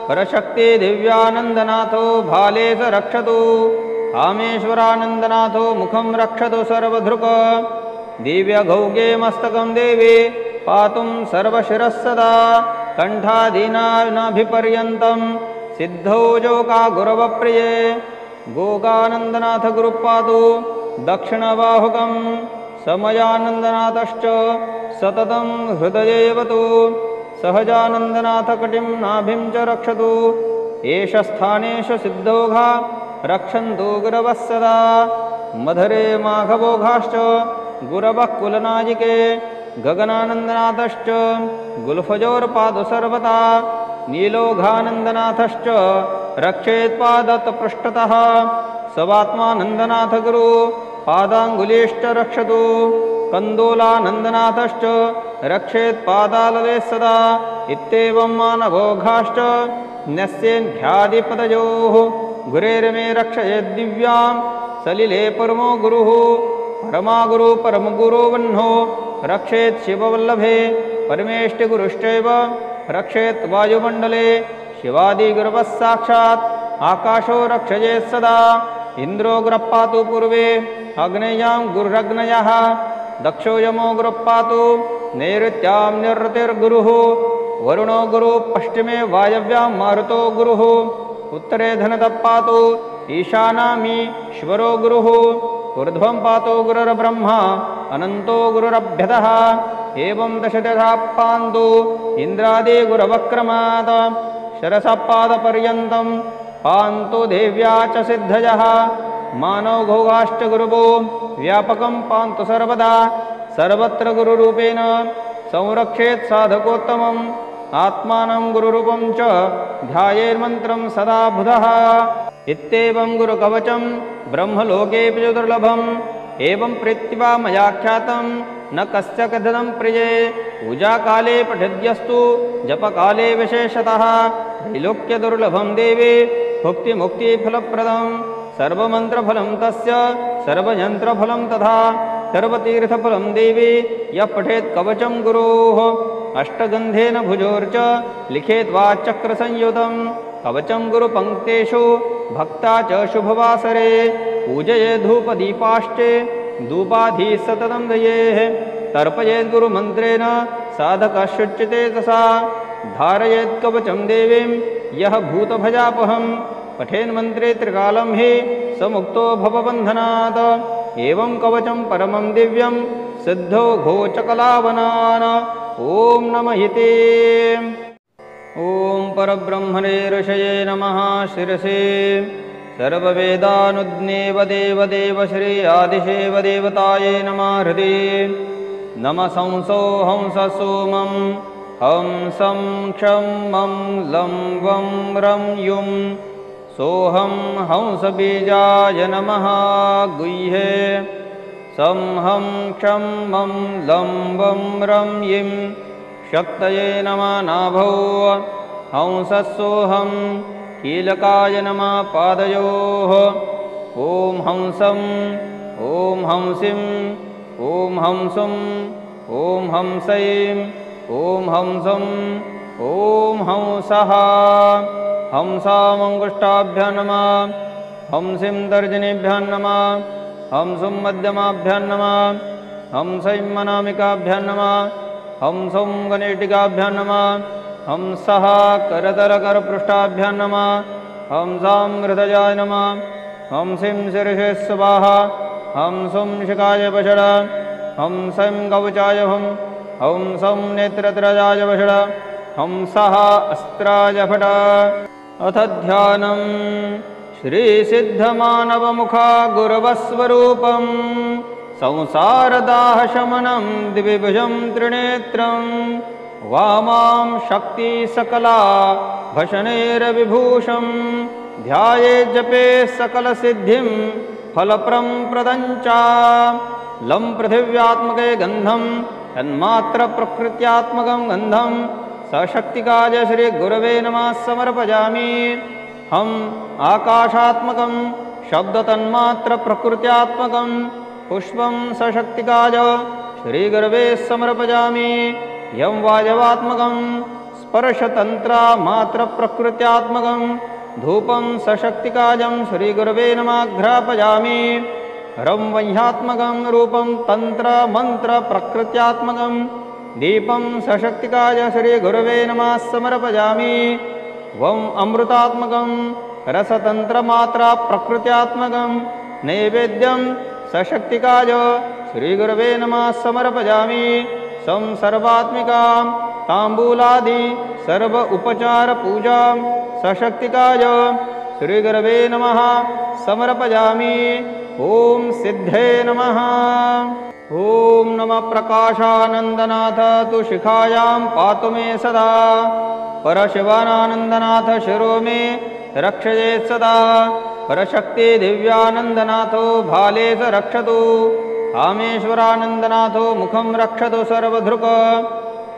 Speaker 1: परशक्ति दिव्यानन्दनाथो भाले स रक्षतु कामेश्वरानन्दनाथो मुखं रक्षतु सर्वधृक दिव्यगौगे मस्तकं देवी पातुं सर्वशिरस्सदा कण्ठादीनाभिपर्यन्तं सिद्धौ जोका गुरवप्रिये गोगानन्दनाथ गुरुपातु दक्षिणबाहुकं समयानन्दनाथश्च सततं हृदयेवतु सहजानन्दनाथ कटिं नाभिं च रक्षतु एष स्थानेषु सिद्धौघा रक्षन्तु गुरवः सदा मधुरे माघवोघाश्च गुरवः कुलनायिके गगनानन्दनाथश्च गुल्फजोर्पादु सर्वदा नीलोघानन्दनाथश्च रक्षेत्पादतपृष्ठतः सवात्मानन्दनाथ गुरु पादाङ्गुलीश्च रक्षतु कन्दोलानन्दनाथश्च रक्षेत्पादालये सदा इत्येवं मानवोघाश्च न्यस्येन्ध्यादिपदयोः गुरेर्मे रक्षयेद्दिव्यां सलिले परमो गुरुः परमागुरु परमगुरो वह्नो रक्षेत् शिववल्लभे परमेष्टिगुरुश्चैव रक्षेत् वायुमण्डले शिवादिगुरवः साक्षात् आकाशो रक्षयेत् सदा इन्द्रो गुरपातु पूर्वे अग्नेयां गुरुरग्नयः दक्षो यमो गुरुपातु नैऋत्यां निरृतिर्गुरुः वरुणो गुरु पश्चिमे वायव्यां मारुतो गुरुः उत्तरे धनतः पातु ईशानामीश्वरो गुरुः ऊर्ध्वं पातो गुरुर्ब्रह्मा अनन्तो गुरुरभ्यतः एवं दशदशा पान्तु इन्द्रादिगुरवक्रमात् शरसपादपर्यन्तं पान्तु देव्या च सिद्धयः मानवघोघाश्च गुरुवो व्यापकं पान्तु सर्वदा सर्वत्र गुरुरूपेण संरक्षेत् साधकोत्तमम् आत्मानं गुरुरूपं च ध्यायेन्मन्त्रं सदा बुधः इत्येवं गुरुकवचं ब्रह्मलोकेऽपि च दुर्लभम् एवं प्रीत्या मया ख्यातं न कस्य कथितं प्रिये पूजाकाले पठिद्यस्तु जपकाले विशेषतः त्रैलोक्यदुर्लभं देवे भुक्तिमुक्तिफलप्रदं सर्वमन्त्रफलं तस्य सर्वयन्त्रफलं तथा सर्वतीर्थफलं देवी यः पठेत् कवचं गुरोः अष्टगन्धेन भुजोर्च लिखेत् वाचक्रसंयुतं कवचं गुरुपङ्क्तेषु भक्ता च शुभवासरे पूजये धूपदीपाश्चे धूपाधि सततं दयेः तर्पयेत् गुरुमन्त्रेण साधकः शुच्यते तसा धारयेत् कवचं देवीं यः भूतभजापहं पठेन्मन्त्रे त्रिकालं हि समुक्तो भवबन्धनात् एवं कवचं परमं दिव्यं सिद्धो घोचकलावनान् ॐ नमः इति। ॐ परब्रह्मणे ऋषये नमः शिरसे सर्ववेदानुज्ञेव देवदेव श्री आदिशेव देवताये नमः हृदये नमः संसो हंससोमं हंसं क्षं मं लं वं रं युं सोऽहं हंसबीजाय नमः गुह्ये सं हं क्षं मं लं वं रं यिं शक्तये नमः नाभौ हंसस्सोऽहं कीलकाय नमः पादयोः ॐ हंसं ॐ हंसिं ॐ हंसं ॐ हंसैं ॐ हंसं ॐ हंसः हंसामङ्गुष्ठाभ्यां नमः हंसिं तर्जनीभ्यां नमः हंसं मध्यमाभ्यां नमः हंसैं अनामिकाभ्यां नमः हंसं गणेटिकाभ्यां नमः हंसः करतलकरपृष्ठाभ्यां नमः हंसां हृदयाय नमः हंसिं शिरसे स्वाहा हंसं शिखाय वषड हंसं कवचाय हंसं नेत्रत्रयाय वषड हंसः अस्त्राय फट अथ ध्यानं श्रीसिद्धमानवमुखा गुरवस्वरूपं संसारदाहशमनं द्विभुजं त्रिनेत्रं वामां शक्तिसकला भशनेरविभूषं ध्याये जपे सकलसिद्धिं फलप्रं प्रदञ्च लं पृथिव्यात्मके गन्धं तन्मात्रप्रकृत्यात्मकं गन्धं सशक्तिकाय श्रीगुरवे नमः समर्पयामि हम आकाशात्मकं शब्दतन्मात्रप्रकृत्यात्मकं पुष्पं सशक्तिकाय श्रीगुरवे समर्पयामि यं वायवात्मकं स्पर्शतन्त्रमात्रप्रकृत्यात्मकं धूपं सशक्तिकायं श्रीगुरवे नमः घ्रापयामि रं वह्यात्मकं रूपं तन्त्रमन्त्रप्रकृत्यात्मकं दीपं सशक्तिकाय श्रीगुरवे नमः समर्पयामि वं अमृतात्मकं रसतन्त्रमात्रप्रकृत्यात्मकं नैवेद्यं सशक्तिकाय श्रीगुरवे नमः समर्पयामि सं सर्वात्मिकां ताम्बूलादि सर्व उपचारपूजां सशक्तिकाय श्रीगुरवे नमः समर्पयामि ॐ सिद्धे नमः ॐ नमः प्रकाशानन्दनाथ तु शिखायां पातु मे सदा परशिवानन्दनाथ शिरो मे रक्षयेत् सदा परशक्ति दिव्यानन्दनाथो भाले स रक्षतु कामेश्वरानन्दनाथो मुखं रक्षतु सर्वधृक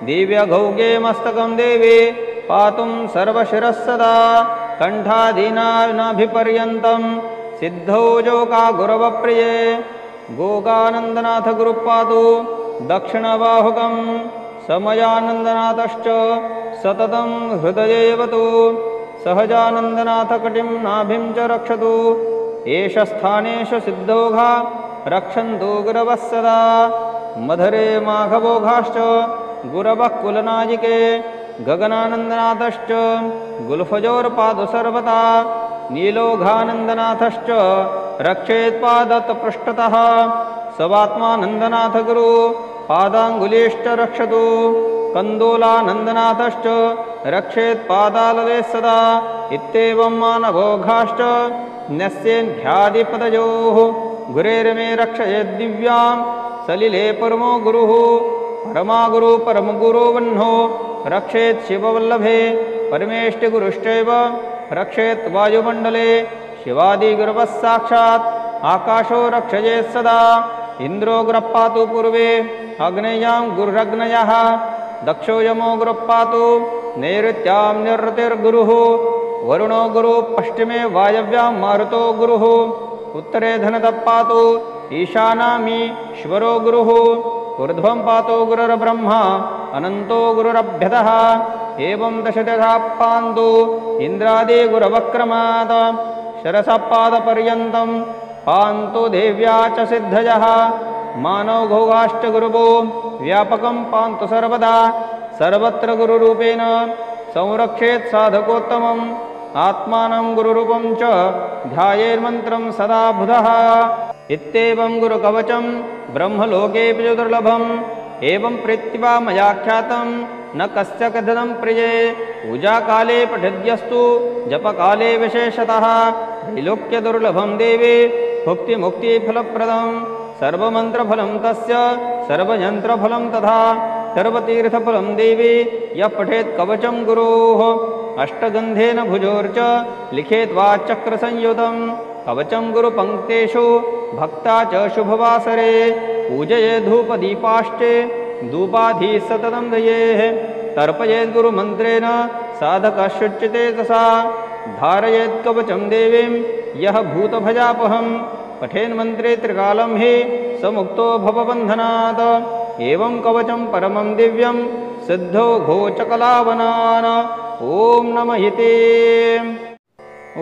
Speaker 1: दिव्यगौगे मस्तकं देवी पातुं सर्वशिरस्सदा कण्ठादीनाभिपर्यन्तं सिद्धौ जोका गुरवप्रिये गोगानन्दनाथ गुरुः पातु दक्षिणबाहुकं समयानन्दनाथश्च सततं हृदयेवतु सहजानन्दनाथ कटिं नाभिं च रक्षतु एष स्थानेषु सिद्धौघा रक्षन्तु गुरवः सदा मधुरे माघवोघाश्च गुरवः कुलनायिके गगनानन्दनाथश्च गुल्फजोर्पादु सर्वदा नीलोघानन्दनाथश्च रक्षेत्पादतपृष्ठतः सवात्मानन्दनाथ गुरु पादाङ्गुलीश्च रक्षतु कन्दोलानन्दनाथश्च रक्षेत्पादालवे सदा इत्येवं मानवोघाश्च न्यस्येन्ध्यादिपदयोः गुरेर्मे रक्षयेद्दिव्यां सलिले परमो गुरुः परमागुरु परमगुरो वह्नो रक्षेत् शिववल्लभे परमेष्टिगुरुश्चैव रक्षेत् वायुमण्डले शिवादिगुरवः साक्षात् आकाशो रक्षयेत् सदा इन्द्रो गुरः पातु पूर्वे अग्नेयां गुरुरग्नयः दक्षो यमो गुरः पातु नैऋत्यां निरृतिर्गुरुः वरुणो गुरुः पश्चिमे वायव्यां मारुतो गुरुः उत्तरे धनतः पातु ईशानामीश्वरो गुरुः ऊर्ध्वं पातो गुरुर्ब्रह्मा अनन्तो गुरुरभ्यतः एवं दशदशा पान्तु इन्द्रादिगुरवक्रमात् शरसपादपर्यन्तं पान्तु देव्या च सिद्धयः मानवघोघाश्च गुरुवो व्यापकं पान्तु सर्वदा सर्वत्र गुरुरूपेण संरक्षेत् साधकोत्तमम् आत्मानं गुरुरूपं च ध्यायेन्मन्त्रं सदा बुधः इत्येवं गुरुकवचं ब्रह्मलोकेऽपि दुर्लभम् एवं प्रीत्या मयाख्यातं न कस्य कथनं प्रिये पूजाकाले पठद्यस्तु जपकाले विशेषतः त्रैलोक्यदुर्लभं देवे भुक्तिमुक्तिफलप्रदं सर्वमन्त्रफलं तस्य सर्वयन्त्रफलं तथा सर्वतीर्थफलं देवी यः पठेत् कवचं गुरोः अष्टगन्धेन भुजोर्च लिखेत् वाचक्रसंयुतं कवचं गुरुपङ्क्तेषु भक्ता च शुभवासरे पूजये धूपदीपाश्चे धूपाधिः सततं दयेः तर्पयेत् गुरुमन्त्रेण साधकशुच्यते तसा धारयेत् कवचं देवीं यः भूतभजापहं पठेन्मन्त्रे त्रिकालं हि समुक्तो भवबन्धनात् एवं कवचं परमं दिव्यं सिद्धो घोचकलावनान् ॐ नमः इति।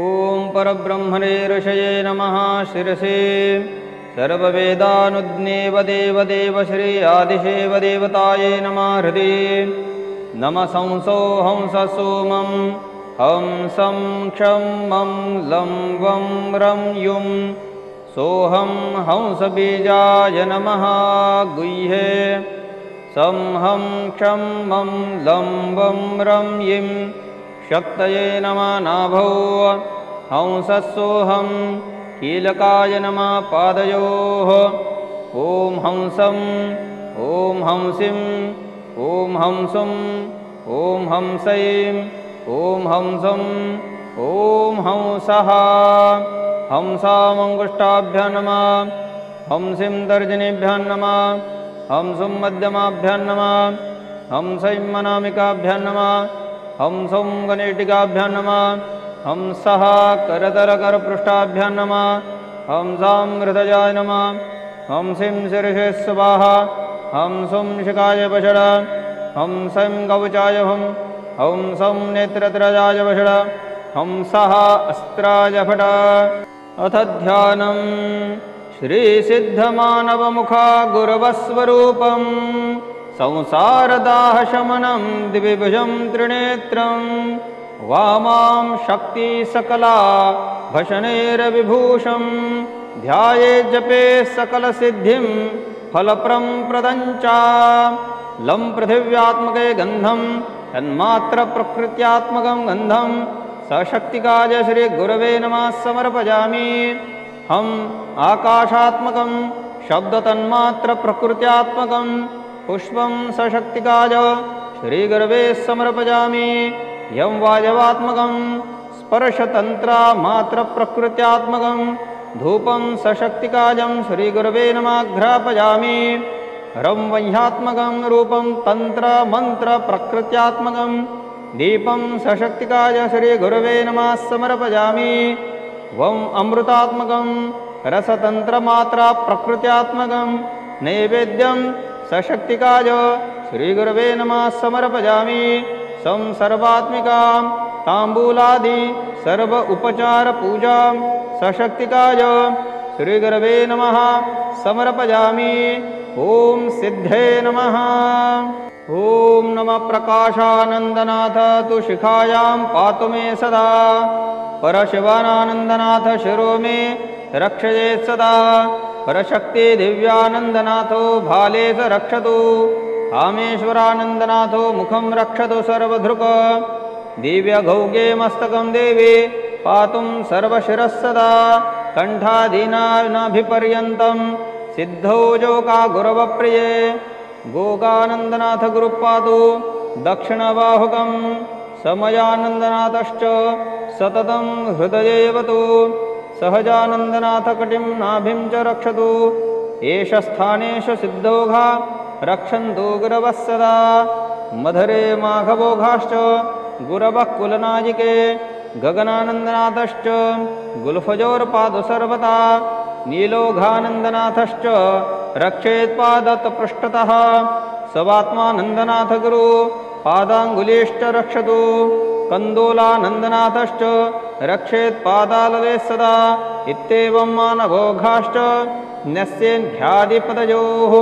Speaker 1: ॐ परब्रह्मणे ऋषये नमः शिरसे सर्ववेदानुज्ञेव देवदेव श्री आदिशेव देवताये नमः हृदये नमः संसो हंस सोमं हंसं क्षं मं लं वं रं युं सोऽहं हंसबीजाय नमः गुह्ये सं हं क्षं मं लं वं रं यिं शक्तये नमः नाभौ हंसस्सोऽहं कीलकाय नमः पादयोः ॐ हंसं ॐ हंसिं ॐ हंसुं ॐ हंसैं ॐ हंसं ॐ हंसः हंसामङ्गुष्ठाभ्यां नमः हंसिं तर्जनीभ्यां नमः हंसुं मध्यमाभ्यां नमः हंसैं अनामिकाभ्यां नमः हंसं गणेटिकाभ्यां नमः हंसः करतलकरपृष्ठाभ्यां नमः हंसां हृदयाय नमः हंसिं शिरसे स्वाहा हंसं शिखाय वषड हंसं कवचाय हंसं नेत्रत्रयाय वषड हंसः अस्त्राय फट। अथ ध्यानं श्रीसिद्धमानवमुखा गुरवस्वरूपं संसारदाहशमनं द्विभुजं त्रिनेत्रं वामां शक्तिसकला भशनेरविभूषं ध्याये जपे सकलसिद्धिं फलप्रदञ्च लं पृथिव्यात्मके गन्धं तन्मात्रप्रकृत्यात्मकं गन्धं सशक्तिकाय श्रीगुरवे नमः समर्पयामि। हम आकाशात्मकं शब्दतन्मात्रप्रकृत्यात्मकं पुष्पं सशक्तिकाय श्रीगुरवे समर्पयामि। यं वायवात्मकं स्पर्शतन्त्रमात्रप्रकृत्यात्मकं धूपं सशक्तिकायं श्रीगुरवे नमः घ्रापयामि। रं वह्यात्मकं रूपं तन्त्रमन्त्रप्रकृत्यात्मकं दीपं सशक्तिकाय श्रीगुरवे नमः समर्पयामि। वं अमृतात्मकं रसतन्त्रमात्रप्रकृत्यात्मकं नैवेद्यं सशक्तिकाय श्रीगुरवे नमः समर्पयामि। सं सर्वात्मिकां ताम्बूलादि सर्व उपचार पूजां सशक्तिकाय श्रीगुरवे नमः समर्पयामि। ॐ सिद्धे नमः। ॐ नमः प्रकाशानन्दनाथ तु शिखायां पातु मे सदा परशिवानन्दनाथ शिरो मे रक्षयेत् सदा परशक्ति दिव्यानन्दनाथो भाले स रक्षतु कामेश्वरानन्दनाथो मुखं रक्षतु सर्वधृक दिव्यगौगे मस्तकं देवी पातुं सर्वशिरस्सदा कण्ठादीनाभिपर्यन्तं सिद्धौ जोका गुरवप्रिये गोगानन्दनाथ गुरुपादु दक्षिणबाहुकं समयानन्दनाथश्च सततं हृदयेवतु सहजानन्दनाथ कटिं नाभिं च रक्षतु एष स्थानेषु सिद्धौघा रक्षन्तु गुरवः सदा मधुरे माघवोघाश्च गुरवः कुलनायिके गगनानन्दनाथश्च गुल्फजोर्पादु सर्वदा नीलोघानन्दनाथश्च रक्षेत्पादतपृष्ठतः सवात्मानन्दनाथ गुरु पादाङ्गुलीश्च रक्षतु कन्दोलानन्दनाथश्च रक्षेत्पादालले सदा इत्येवं मानवोघाश्च न्यस्येन्ध्यादिपदयोः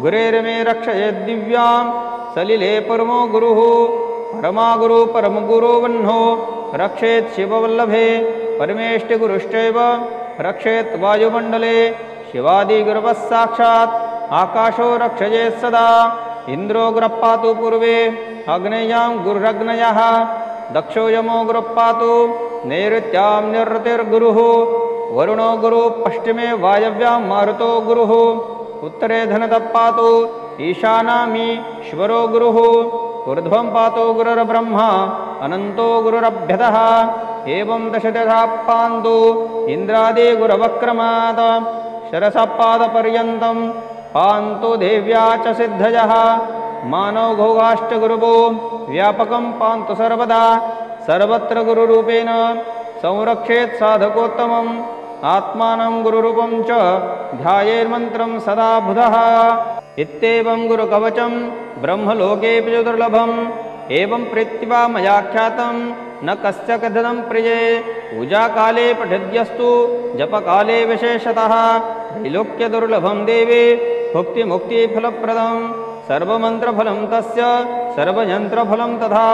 Speaker 1: गुरेर्मे रक्षयेद्दिव्यां सलिले परमो गुरुः परमागुरु परमगुरो वह्नो रक्षेत् शिववल्लभे परमेष्टिगुरुश्चैव रक्षेत् वायुमण्डले शिवादिगुरवः साक्षात् आकाशो रक्षयेत् सदा इन्द्रो गुरप्पातु पूर्वे अग्नेयां गुरुरग्नयः दक्षो यमो गुरुप्पातु नैऋत्यां निरृतिर्गुरुः वरुणो गुरु पश्चिमे वायव्यां मारुतो गुरुः उत्तरे धनतः पातु ईशानामीश्वरो गुरुः ऊर्ध्वं पातु गुरुर्ब्रह्मा अनन्तो गुरुरभ्यतः एवं दशदशा पान्तु इन्द्रादि गुरवक्रमात् शरसपादपर्यन्तं पान्तु देव्या च सिद्धयः मानव घोगाश्च गुरुवो व्यापकं पान्तु सर्वदा सर्वत्र गुरुरूपेण संरक्षेत् साधकोत्तमम् आत्मानं गुरुरूपं च ध्यायेन्मन्त्रं सदा बुधः इत्येवं गुरुकवचं ब्रह्मलोकेऽपि च दुर्लभम् एवं प्रीत्या मया ख्यातं न कस्य कथितं प्रिये पूजाकाले पठिद्यस्तु जपकाले विशेषतः त्रैलोक्यदुर्लभं देवे भुक्तिमुक्तिफलप्रदं सर्वमन्त्रफलं तस्य सर्वयन्त्रफलं तथा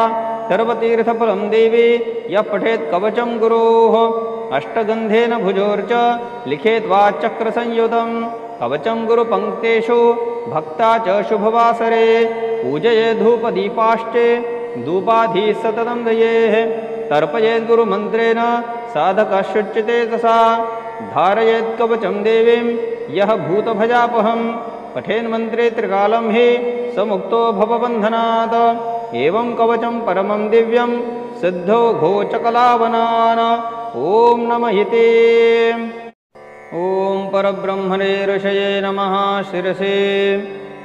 Speaker 1: सर्वतीर्थफलं देवी यः पठेत् कवचं गुरोः अष्टगन्धेन भुजोर्च लिखेत् वाचक्रसंयुतं कवचं गुरुपङ्क्तेषु भक्ता च शुभवासरे पूजये धूपदीपाश्चे धूपाधिः सततं दयेः तर्पयेत् गुरुमन्त्रेण साधकशुच्यते तसा धारयेत् कवचं देवीं यः भूतभजापहं पठेन्मन्त्रे त्रिकालं हि समुक्तो भवबन्धनात् एवं कवचं परमं दिव्यं सिद्धो घोचकलावनान् ॐ नमः इति ॐ परब्रह्मणे ऋषये नमः शिरसे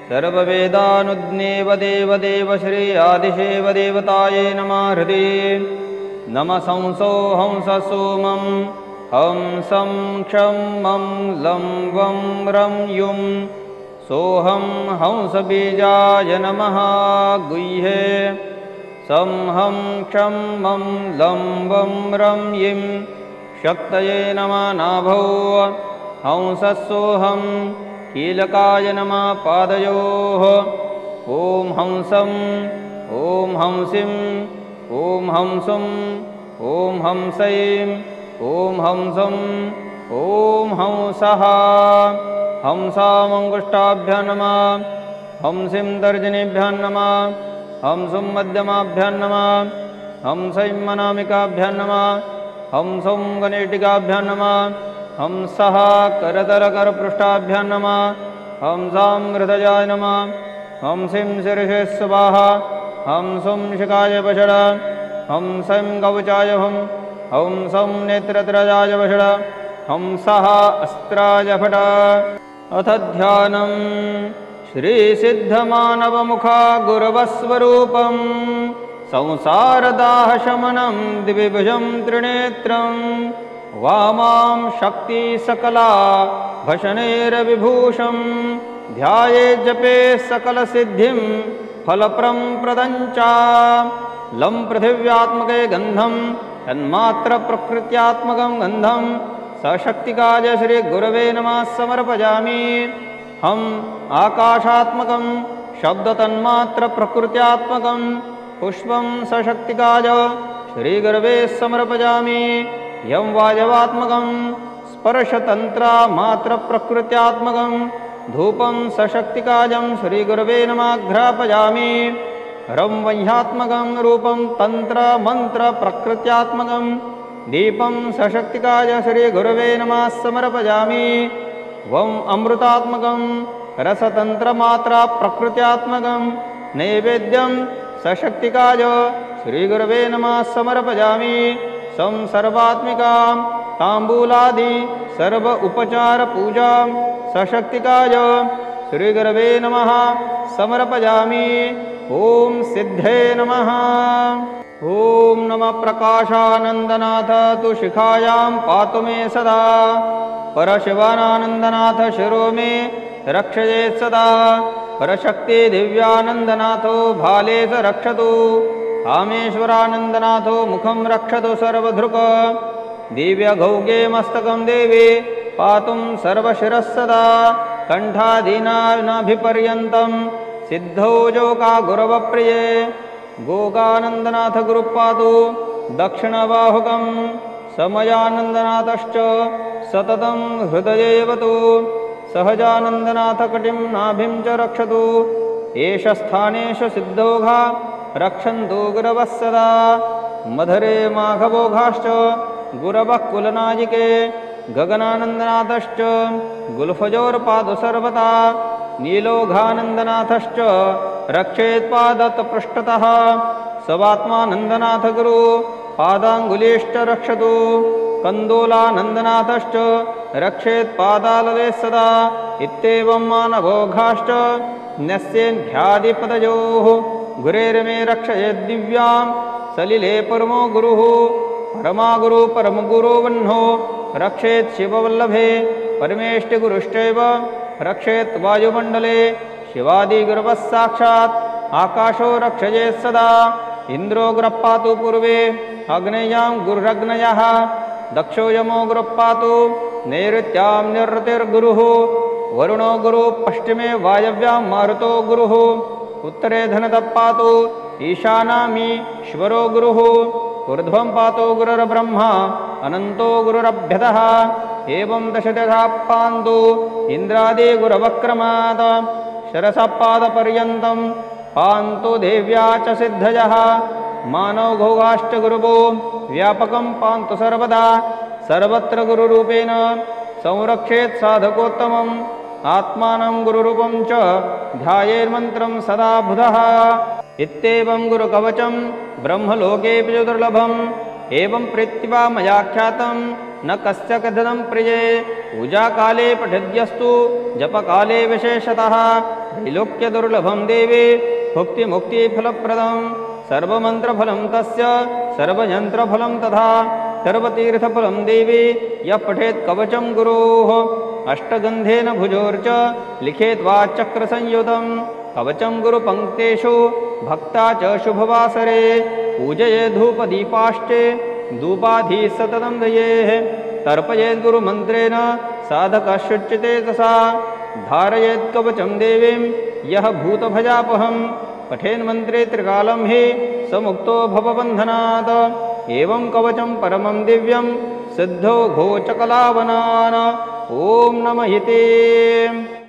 Speaker 1: सर्ववेदानुज्ञेव देवदेव श्री आदिशेव देवताये नमः हृदये नमः संसो हंस सोमं हंसं क्षं मं लं वं रं युं सोऽहं हंसबीजाय नमः गुह्ये सं हं क्षं मं लं वं रं यिं शक्तये नमः नाभौ हंसस्सोऽहं कीलकाय नमः पादयोः ॐ हंसं ॐ हंसिं ॐ हंसुं ॐ हंसैं ॐ हंसं ॐ हंसः हंसामङ्गुष्ठाभ्यां नमः हंसिं तर्जनीभ्यां नमः हंसुं मध्यमाभ्यां नमः हंसैं अनामिकाभ्यां नमः हंसं गणेटिकाभ्यां नमः हंसः करतलकरपृष्ठाभ्यां नमः हंसां हृदयाय नमः हंसिं शिरसे स्वाहा हंसं शिखाय वषड हंसं कवचाय हंसं नेत्रत्रयाय वषड हंसः अस्त्राय फट अथ ध्यानं श्रीसिद्धमानवमुखा गुरवस्वरूपं संसारदाहशमनं द्विभुजं त्रिनेत्रं वामां शक्तिसकला भशनेरविभूषं ध्यायेज्जपे सकलसिद्धिं फलप्रदञ्च लं पृथिव्यात्मके गन्धं तन्मात्रप्रकृत्यात्मकं गन्धं सशक्तिकाय श्रीगुरवे नमः समर्पयामि हम आकाशात्मकं शब्दतन्मात्रप्रकृत्यात्मकं पुष्पं सशक्तिकाय श्रीगुरवे समर्पयामि यं वायवात्मकं स्पर्शतन्त्रमात्रप्रकृत्यात्मकं धूपं सशक्तिकायं श्रीगुरवे नमः घ्रापयामि रं वह्यात्मकं रूपं तन्त्रमन्त्रप्रकृत्यात्मकं दीपं सशक्तिकाय श्रीगुरवे नमः समर्पयामि वं अमृतात्मकं रसतन्त्रमात्रप्रकृत्यात्मकं नैवेद्यं सशक्तिकाय श्रीगुरवे नमः समर्पयामि सं सर्वात्मिकां ताम्बूलादि सर्व उपचारपूजां सशक्तिकाय श्रीगुरवे नमः समर्पयामि ॐ सिद्धे नमः ॐ नमः प्रकाशानन्दनाथ तु शिखायां पातु मे सदा परशिवानन्दनाथ शिरो मे रक्षयेत् सदा परशक्ति दिव्यानन्दनाथो भाले स रक्षतु कामेश्वरानन्दनाथो मुखं रक्षतु सर्वधृक् दिव्यगौगे मस्तकं देवी पातुं सर्वशिरस्सदा कण्ठादीनाभिपर्यन्तं सिद्धौ जोका गुरवप्रिये गोगानन्दनाथ गुरुपातु दक्षिणबाहुकं समयानन्दनाथश्च सततं हृदयेवतु सहजानन्दनाथ कटिं नाभिं च रक्षतु एष स्थानेषु सिद्धौघा रक्षन्तु गुरवः सदा मधुरे माघवोघाश्च गुरवः कुलनायिके गगनानन्दनाथश्च गुल्फजोर्पादु सर्वदा नीलोघानन्दनाथश्च रक्षेत्पादत्पृष्ठतः सवात्मानन्दनाथ गुरु पादाङ्गुलीश्च रक्षतु कन्दोलानन्दनाथश्च रक्षेत्पादालले सदा इत्येवं मानवोघाश्च न्यस्येन्ध्यादिपदयोः गुरेर्मे रक्षयेद्दिव्यां सलिले परमो गुरुः परमागुरु परमगुरो वह्नो रक्षेत् शिववल्लभे परमेष्टिगुरुश्चैव रक्षेत् वायुमण्डले शिवादिगुरवः साक्षात् आकाशो रक्षयेत् सदा इन्द्रो गुरप्पातु पूर्वे अग्नेयां गुरुरग्नयः दक्षो यमो गुरुप्पातु नैऋत्यां निरृतिर्गुरुः वरुणो गुरु पश्चिमे वायव्यां मारुतो गुरुः उत्तरे धनतः पातु ईशानामीश्वरो गुरुः ऊर्ध्वं पातु गुरुर्ब्रह्मा अनन्तो गुरुरभ्यतः एवं दशदशा पान्तु इन्द्रादिगुरवक्रमात् शरसपादपर्यन्तं पान्तु देव्या च सिद्धयः मानवघोघाश्च गुरुवो व्यापकं पान्तु सर्वदा सर्वत्र गुरुरूपेण संरक्षेत् साधकोत्तमम् आत्मानं गुरुरूपं च ध्यायेन्मन्त्रं सदा बुधः इत्येवं गुरुकवचं ब्रह्मलोकेऽपि च दुर्लभम् एवं प्रीत्या मया ख्यातं न कस्य कथनं प्रिये पूजाकाले पठिद्यस्तु जपकाले विशेषतः त्रैलोक्यदुर्लभं देवे भुक्तिमुक्तिफलप्रदं सर्वमन्त्रफलं तस्य सर्वयन्त्रफलं तथा सर्वतीर्थफलं देवी यः पठेत् कवचं गुरोः अष्टगन्धेन भुजोर्च लिखेत् वाच्चक्रसंयुतं कवचं गुरुपङ्क्तेषु भक्ता च शुभवासरे पूजये धूपदीपाश्चे धूपाधि सततं दयेः तर्पयेत् गुरुमन्त्रेण साधकः शुच्यते तसा धारयेत् कवचं देवीं यः भूतभजापहं पठेन्मन्त्रे त्रिकालं हि समुक्तो भवबन्धनात् एवं कवचं परमं दिव्यं सिद्धो घोचकलावनान् ॐ नमः ते।